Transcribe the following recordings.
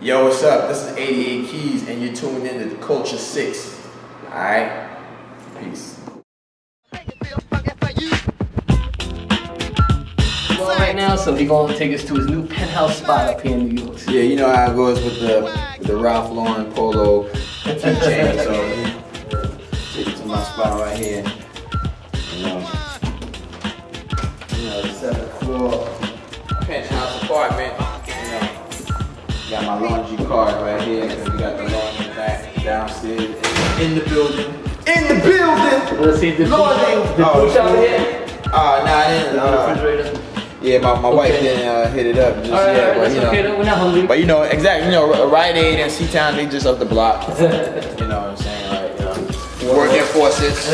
Yo, what's up? This is 88 Keys, and you're tuned in to Culture 6. Alright? Peace. Right now, so he's gonna take us to his new penthouse spot up here in New York. Yeah, you know how it goes with the Ralph Lauren polo keychain, so take it to my spot right here. You know, the 7th floor penthouse apartment. You know, got my laundry card right here. We got the laundry back downstairs in the building. In the building. Let's see the push out here. Nah, I didn't. Yeah, my wife didn't hit it up just yet, but you know. Okay, we're not hungry. But you know, exactly. You know, Rite Aid and C-Town, they just up the block. You know what I'm saying? Like, you know, working forces.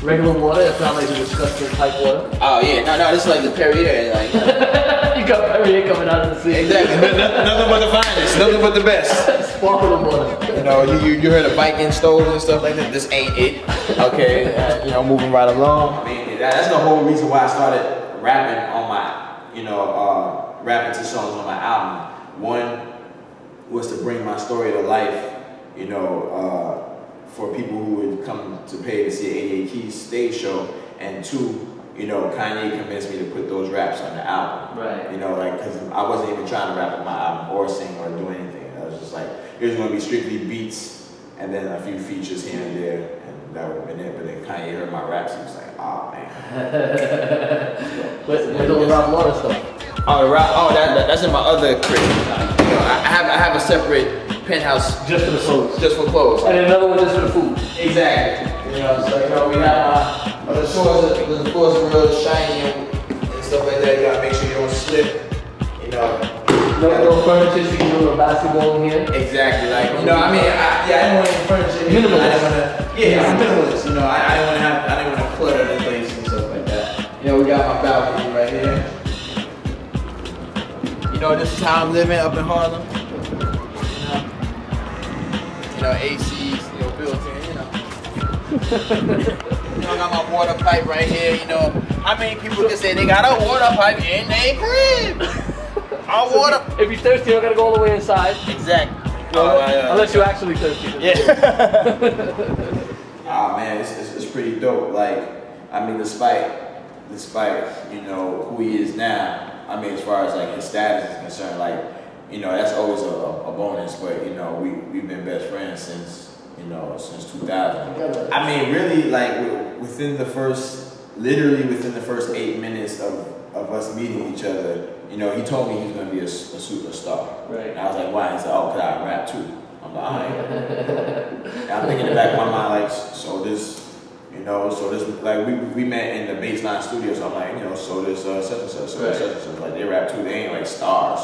Regular water. It's not like the disgusting pipe water. Oh yeah, no, this is like the Perrier, like. You got Perrier coming out of the sea. Exactly. Nothing but the finest. Nothing but the best. Sparkling water. You know, you heard of Viking stoves and stuff like that. This ain't it. Okay. You know, moving right along. Man, that's the whole reason why I started rapping on my, rapping to songs on my album. One was to bring my story to life, you know, for people who would come to pay to see 88 Keys stage show, and two, you know, Kanye convinced me to put those raps on the album. Right. You know, like, because I wasn't even trying to rap on my album or sing or do anything. I was just like, here's going to be strictly beats and then a few features here and there, and that would have been it. But then Kanye heard my raps, he was like, oh man. What's the Ralph Lauren stuff? Oh, that's in my other crib. You know, I have a separate penthouse just for the clothes. Just for clothes. And another one just for the food. Exactly. You know, so you know, we have the floors are real shiny and stuff like that. You gotta make sure you don't slip. You know. No furniture, so you can do a basketball in here. Exactly. Like, you know, I mean, I didn't want any furniture. Minimalist. I'm minimalist. You know, I didn't want to clutter the place and stuff like that. You know, we got my balcony right here. You know, this is how I'm living up in Harlem. You know, ACs, you know, built in, you know. You know, I got my water pipe right here, you know. How many people can say they got a water pipe in their crib? Our so water. If you're thirsty, you don't gotta go all the way inside. Exactly. Unless you're actually thirsty. Yeah. Ah man, it's pretty dope. Like, I mean, despite you know who he is now, I mean, as far as like his status is concerned, like, you know, that's always a bonus. But you know, we've been best friends since 2000. I mean, really, like literally within the first 8 minutes of us meeting each other, you know, he told me he was gonna be a superstar. Right. And I was like, why? He said, oh, cause I rap too. I'm like, all right. I'm thinking in the back of my mind, like, so this, like, we met in the Baseline studio, so I'm like, you know, so this such and such, such and such. Like, they rap too, they ain't like stars,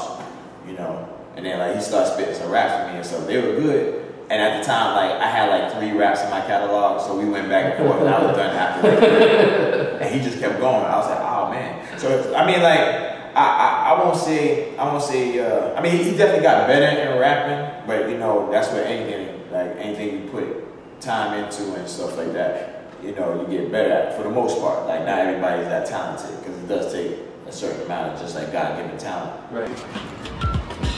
you know. And then like he started spitting some raps for me and stuff. They were good. And at the time, like, I had like 3 raps in my catalog, so we went back and forth, and I was done after that. And he just kept going. I was like, oh man. So I mean, like, I won't say. I mean, he definitely got better in rapping, but you know, that's what anything you put time into and stuff like that, you know, you get better at for the most part. Like, not everybody's that talented, because it does take a certain amount of just like God-given talent. Right.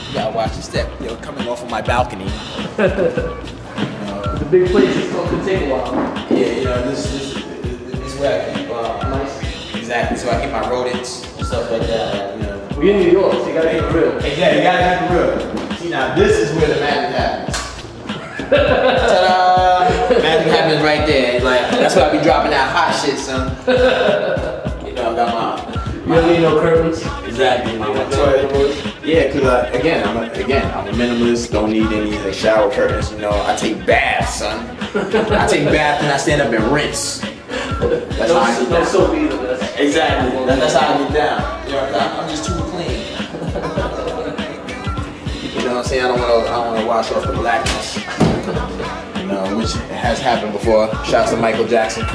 You gotta watch the step. They're coming off of my balcony. The big place, so it could take a while. Yeah, you know, this is where I keep nice. Exactly. So I keep my rodents and stuff like that. You know. We're in New York, so you gotta keep it real. Exactly, you gotta keep it real. See, now this is where the magic happens. Ta-da! Magic happens right there. Like, that's why I be dropping that hot shit, son. You know, I got my. You don't need no curtains. Exactly. My toilet. Yeah, cause again, I'm a minimalist. Don't need any like shower curtains. You know, I take baths, son. I take baths and I stand up and rinse. That's how I get down. Soap either. Exactly. That's how I get down. You know, I'm just too clean. You know what I'm saying? I don't want to wash off the blackness. You know, which has happened before. Shouts to Michael Jackson.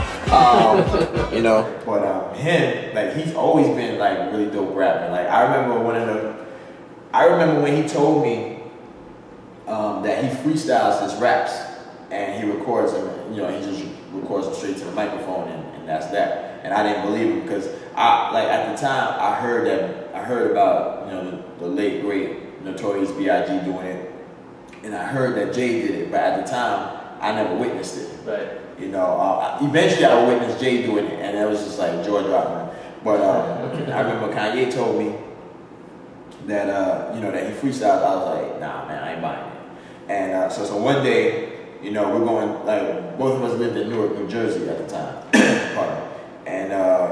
You know, but him, like, he's always been like really dope rapping. Like, I remember when he told me that he freestyles his raps and he records them. You know, he just records them straight to the microphone and that's that. And I didn't believe him because like at the time, I heard about, you know, the late great Notorious B.I.G. doing it, and I heard that Jay did it, but at the time, I never witnessed it. Right. You know, eventually I witnessed Jay doing it, and that was just like jaw dropping. But I remember Kanye told me that you know, that he freestyled. I was like, nah, man, I ain't buying it. And so one day, you know, we're going, like, both of us lived in Newark, New Jersey at the time. Pardon. And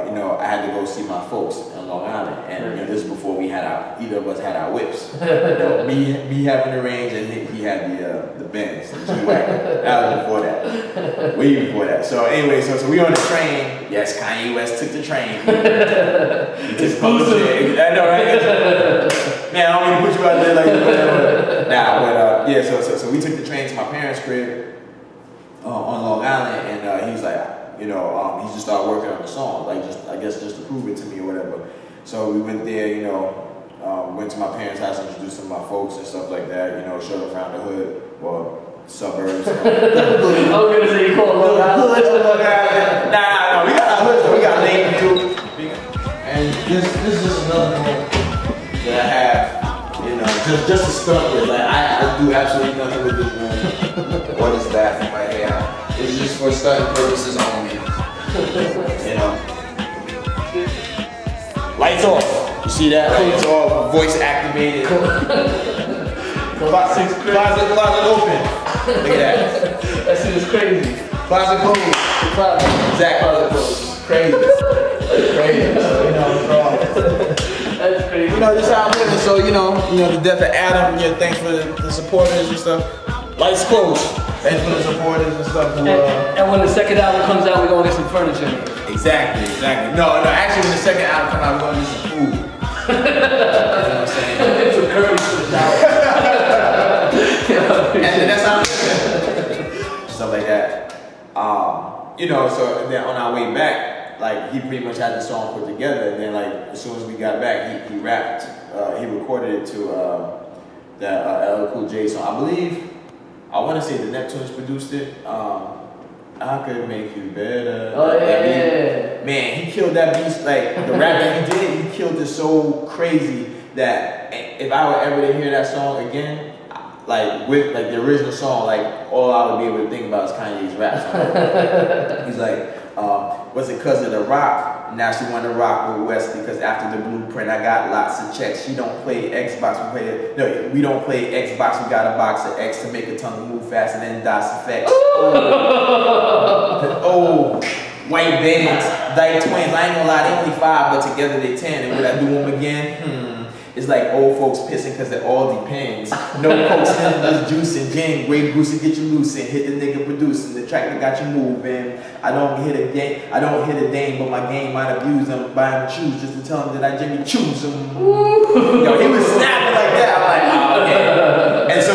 you know, I had to go see my folks in Long Island, and you know, this is before we had either of us had our whips. You know, me having the range, and he had the Benz, the G-Wagon. That was before that, way before that. So anyway, so we on the train. Yes, Kanye West took the train. He took the I know, right? Man, I don't mean to put you out there like that. Nah, but yeah, so we took the train to my parents' crib on Long Island, and he was like, you know, he just started working on the song, like I guess just to prove it to me or whatever. So we went there, you know, went to my parents' house, introduced them to my folks and stuff like that, you know, showed them around the hood, well, suburbs. I was gonna say you call Long Island. Nah, we got our hoods though, we got Lakeview. And this is just another one that I have, you know, just to stunt with. Like, I do absolutely nothing with this room. What is that for my hair? It's just for study purposes only. You know. Lights off. You see that? Lights off. Voice activated. Closet open. Look at that. That shit is crazy. Closet closed. Exactly. Closet closed. Crazy. Crazy. So, you know, that's crazy. You know, this is how I'm living. So, you know, the death of Adam. You know, thanks for the supporters and stuff. Lights closed. Thanks for the supporters and stuff. And when the second album comes out, we're gonna get some furniture. Exactly. No, actually, when the second album comes out, we're gonna get some food. You know what I'm saying? It's a curry for the shower. And that's how I'm living. Stuff like that. You know, so then on our way back, like, he pretty much had the song put together, and then, like, as soon as we got back, he rapped, he recorded it to that LL Cool J song. I believe, I want to say the Neptunes produced it. I could make you better. Oh, yeah. Man, he killed that beast. Like, the rap that he did, he killed it so crazy that if I were ever to hear that song again, like, with, like, the original song, like, all I would be able to think about is Kanye's rap song. He's like, was it because of the rock? Now she wanna rock with West because after the blueprint, I got lots of checks. She don't play Xbox, we don't play Xbox, we got a box of X to make a tongue move faster than DOS effects. Oh, white bands, dyke twins, I ain't gonna lie, they only 5, but together they 10, and would I do them again? It's like old folks pissing because it all depends. No coke, just juice and gin, Grey Goose to get you loose and hit the nigga producing. The track that got you moving. I don't hit a dame, but my game might abuse them. Buy him shoes just to tell him that I Jimmy choose him. Yo, he was snapping like that. I'm like, oh, okay. And so,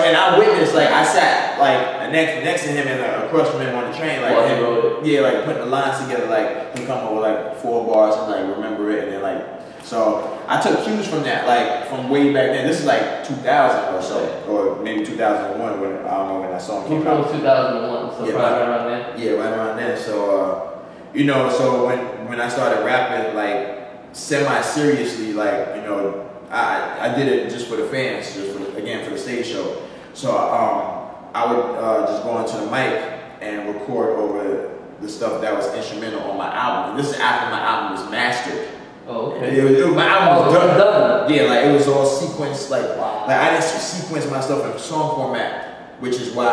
and I witnessed, like, I sat like next to him and across from him on the train, like, yeah, like putting the lines together, like he come up with like 4 bars and like remember it, and then like. So I took cues from that, like from way back then. This is like 2000 or so, or maybe 2001. When I don't know when that song came out. 2001, so yeah, right around there. Yeah, right around then. So you know, so when I started rapping, like semi-seriously, like, you know, I did it just for the fans, just for the stage show. So I would just go into the mic and record over the stuff that was instrumental on my album. And this is after my album was mastered. Oh, okay. My album was done. Yeah, like it was all sequenced. Like, wow. Like I didn't sequence my stuff in song format, which is why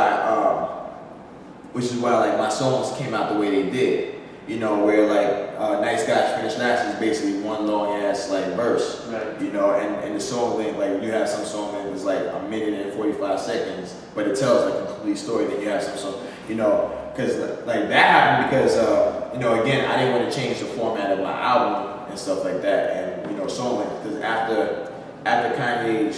like my songs came out the way they did. You know, where like Nice Guys Finish Last is basically one long ass like verse. Right. You know, and the song length, like you have some song that was like 1 minute and 45 seconds, but it tells like a complete story. Then you have some song, you know, because like that happened because you know, again, I didn't want to change the format of my album and stuff like that, and you know, song length, because after Kanye,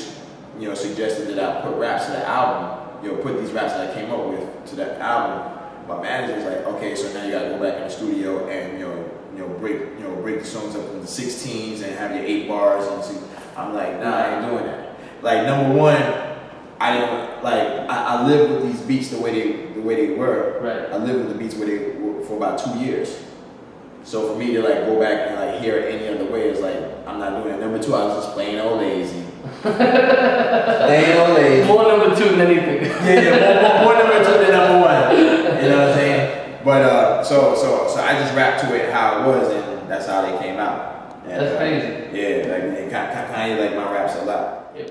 you know, suggested that I put raps to the album, you know, put these raps that I came up with to that album, my manager was like, okay, so now you gotta go back in the studio and break the songs up into 16s and have your 8 bars and see. I'm like, nah, I ain't doing that. Like, number one, I didn't like I lived with these beats the way they were. Right. I lived with the beats where they were for about 2 years. So for me to like go back and like hear it any other way is like I'm not doing it. Number two, I was just plain old lazy. Plain old lazy. More number two than anything. More number two than number one. You know what I'm saying? But so I just rapped to it how it was, and that's how they came out. And, that's crazy. Yeah, like Kanye like my raps a lot. Yeah.